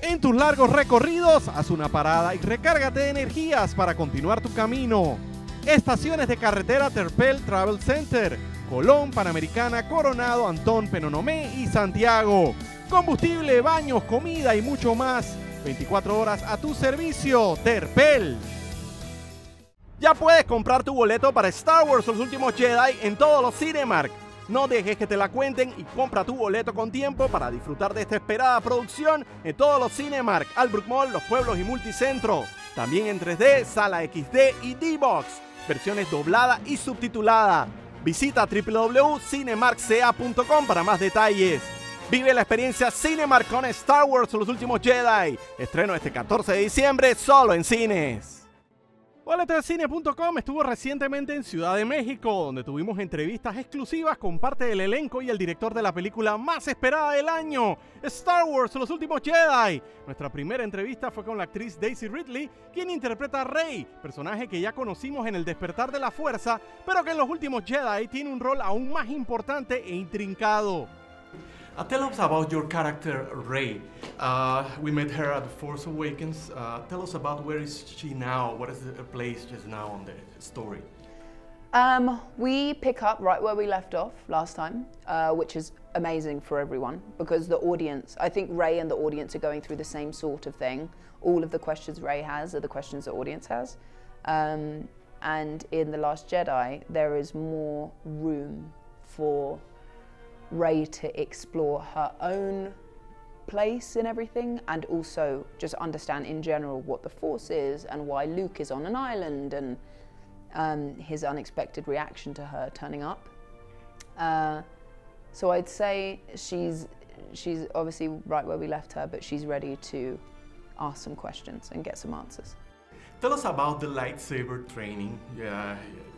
En tus largos recorridos, haz una parada y recárgate de energías para continuar tu camino. Estaciones de carretera Terpel Travel Center, Colón, Panamericana, Coronado, Antón, Penonomé y Santiago. Combustible, baños, comida y mucho más. 24 horas a tu servicio, Terpel. Ya puedes comprar tu boleto para Star Wars Los Últimos Jedi en todos los Cinemark. No dejes que te la cuenten y compra tu boleto con tiempo para disfrutar de esta esperada producción en todos los Cinemark, Albrook Mall, Los Pueblos y Multicentro. También en 3D, Sala XD y D-Box. Versiones doblada y subtitulada. Visita www.cinemarkca.com para más detalles. Vive la experiencia Cinemark con Star Wars Los Últimos Jedi. Estreno este 14 de diciembre solo en cines. Boletocine.com estuvo recientemente en Ciudad de México, donde tuvimos entrevistas exclusivas con parte del elenco y el director de la película más esperada del año, Star Wars Los Últimos Jedi. Nuestra primera entrevista fue con la actriz Daisy Ridley, quien interpreta a Rey, personaje que ya conocimos en El Despertar de la Fuerza, pero que en Los Últimos Jedi tiene un rol aún más importante e intrincado. Tell us about your character, Rey. We met her at The Force Awakens. Tell us about where is she now? What is her place just now on the story? We pick up right where we left off last time, which is amazing for everyone because the audience, I think Rey and the audience are going through the same sort of thing. All of the questions Rey has are the questions the audience has. And in The Last Jedi, there is more room for Rey to explore her own place in everything and also just understand in general what the Force is and why Luke is on an island and his unexpected reaction to her turning up. So I'd say she's obviously right where we left her, but she's ready to ask some questions and get some answers. Tell us about the lightsaber training.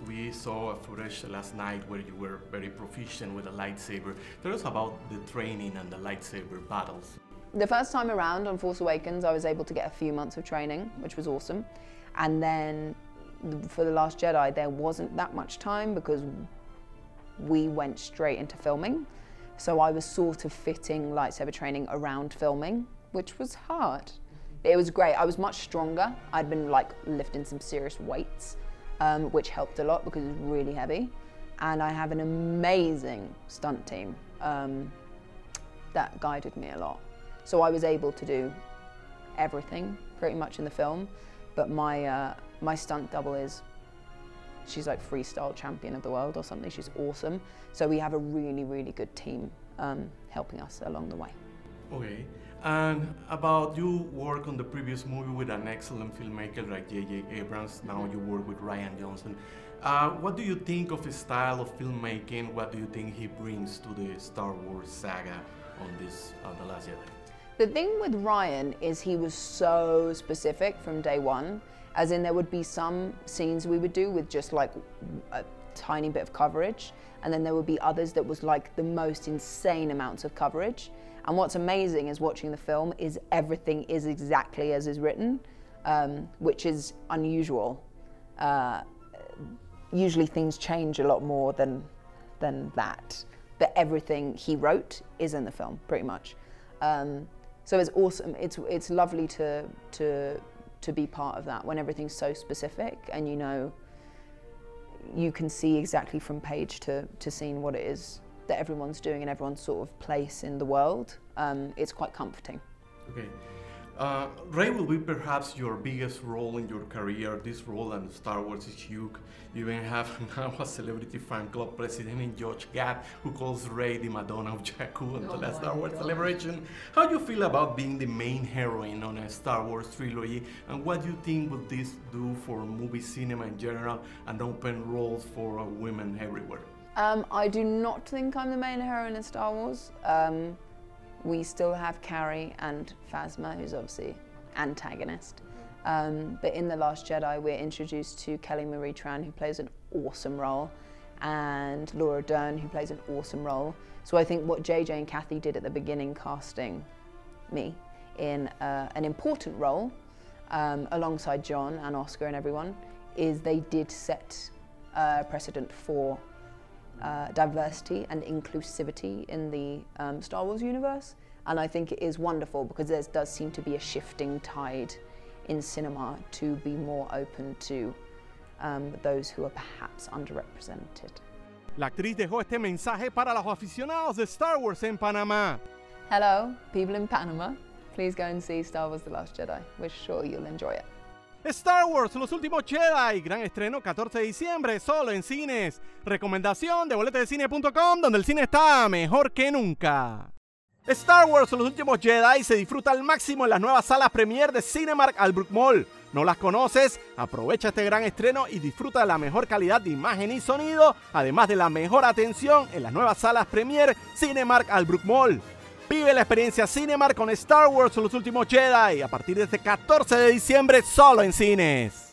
We saw a footage last night where you were very proficient with a lightsaber. Tell us about the training and the lightsaber battles. The first time around on Force Awakens, I was able to get a few months of training, which was awesome. And then for The Last Jedi, there wasn't that much time because we went straight into filming. So I was sort of fitting lightsaber training around filming, which was hard. It was great. I was much stronger. I'd been like lifting some serious weights, which helped a lot because it was really heavy. And I have an amazing stunt team that guided me a lot. So I was able to do everything pretty much in the film. But my stunt double she's like freestyle champion of the world or something. She's awesome. So we have a really, really good team helping us along the way. Okay. And about you work on the previous movie with an excellent filmmaker like J.J. Abrams, now you work with Rian Johnson. What do you think of his style of filmmaking? What do you think he brings to the Star Wars saga on this, The Last Jedi? The thing with Rian is he was so specific from day one, as in there would be some scenes we would do with just like a tiny bit of coverage, and then there would be others that was like the most insane amounts of coverage. And what's amazing is watching the film is everything is exactly as is written, which is unusual. Usually things change a lot more than that, but everything he wrote is in the film, pretty much. So it's awesome. It's lovely to be part of that when everything's so specific and you know you can see exactly from page to scene what it is that everyone's doing and everyone's sort of place in the world. It's quite comforting. Okay. Rey will be perhaps your biggest role in your career. This role in Star Wars is huge. You even have now a celebrity fan club president in George Gad who calls Rey the Madonna of Jakku on the last Star Wars celebration. How do you feel about being the main heroine on a Star Wars trilogy, and what do you think will this do for movie cinema in general and open roles for women everywhere? I do not think I'm the main heroine in Star Wars. We still have Carrie and Phasma, who's obviously antagonist. But in The Last Jedi, we're introduced to Kelly Marie Tran, who plays an awesome role, and Laura Dern, who plays an awesome role. So I think what JJ and Kathy did at the beginning, casting me in an important role, alongside John and Oscar and everyone, is they did set precedent for diversity and inclusivity in the Star Wars universe, And I think it is wonderful because there does seem to be a shifting tide in cinema to be more open to those who are perhaps underrepresented. La actriz dejó este mensaje para los aficionados de Star Wars en Panamá. Hello, people in Panama. Please go and see Star Wars The Last Jedi. We're sure you'll enjoy it. Star Wars Los Últimos Jedi, gran estreno 14 de diciembre, solo en cines. Recomendación de boletadecine.com, donde el cine está mejor que nunca. Star Wars Los Últimos Jedi se disfruta al máximo en las nuevas salas Premier de Cinemark Albrook Mall. ¿No las conoces? Aprovecha este gran estreno y disfruta de la mejor calidad de imagen y sonido, además de la mejor atención en las nuevas salas Premier Cinemark Albrook Mall. Vive la experiencia Cinemark con Star Wars Los Últimos Jedi a partir de este 14 de diciembre solo en cines.